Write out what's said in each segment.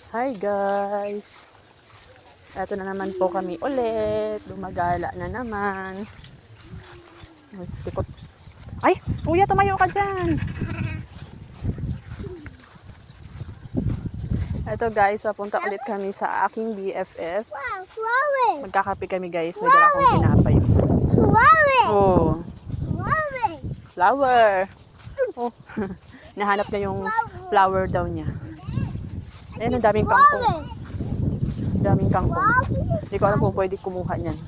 Hi guys! Eto na naman po kami ulit. Lumagala na naman. Tikot. Ay! Kuya, tumayo ka dyan! Eto guys, papunta ulit kami sa aking BFF. Wow, flower! Magkakape kami guys. May dala akong tinapay. Flower! Oh, Flower! flower! Oh, nahanap niya yung flower daw niya. Ayan, ang daming kangkong. Ang daming kangkong. Hindi ko alam kung pwede kumuha niyan.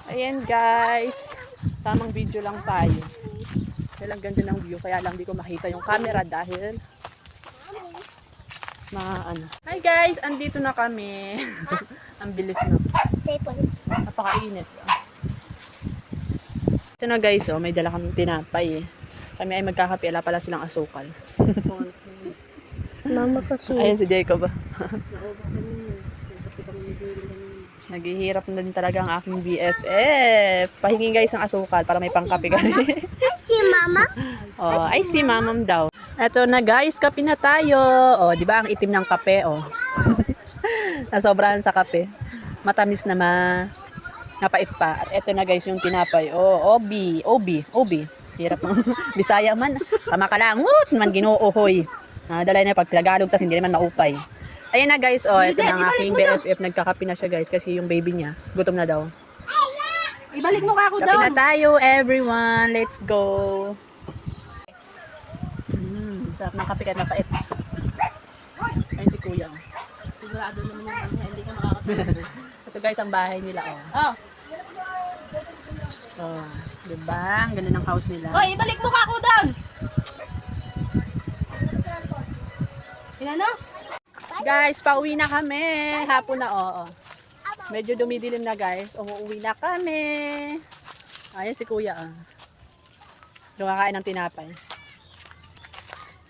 Ayan guys, tamang video lang tayo. Dahil ang ganda ng view, kaya lang di ko makita yung camera dahil Hi guys, andito na kami. Ang bilis na. Napakainit. Ito na guys, oh, may dala kaming tinapay eh. Kami ay magkakape, ala pala silang asukal. Mama kasi. Ayan si Jacob. Naghihirap na din talaga ang aking BFF. Pahingin guys ang asukal para may pangkape kami. Si Mama? Oh, ay si mamam daw. Eto na guys, kape na tayo. Oh, di ba ang itim ng kape, oh. Nasobrahan sa kape. Matamis na napait pa. At eto na guys yung tinapay. Oh, obi. Hirap ng Bisaya man. Tama ka lang. Man ginuuhoy. Dalay na pag Tagalog tas hindi naman maupay. Ayan na guys, oh, ito na ang aking BFF. Nagkakape na siya guys kasi yung baby niya gutom na daw. Ibalik mo ka ako Kape daw. na tayo everyone. Let's go. Sarap ng kape kahit mapait. Ayun si kuya. Sigurado naman yung kanya, hindi ka makakatulog. Ito guys ang bahay nila, oh. Oh, Oh, diba? Ang ganda ng house nila. hoy, ibalik mo ka ako daw. Inano? Guys, pauwi na kami. Hapon na, oo. Medyo dumidilim na guys. Umuwi na kami. Ayan si kuya, ah. Kumakain ng tinapay.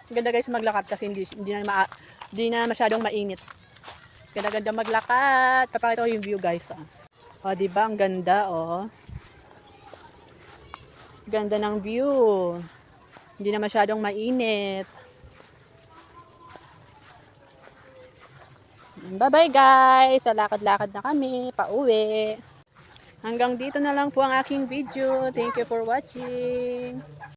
Ang ganda guys maglakad kasi hindi na masyadong mainit. Ganda maglakad. Papakita ko yung view guys, ah. Oh, diba? Ang ganda, oh. Ganda ng view. Hindi na masyadong mainit. Bye-bye guys! Lakad-lakad na kami. Pauwi. Hanggang dito na lang po ang aking video. Thank you for watching.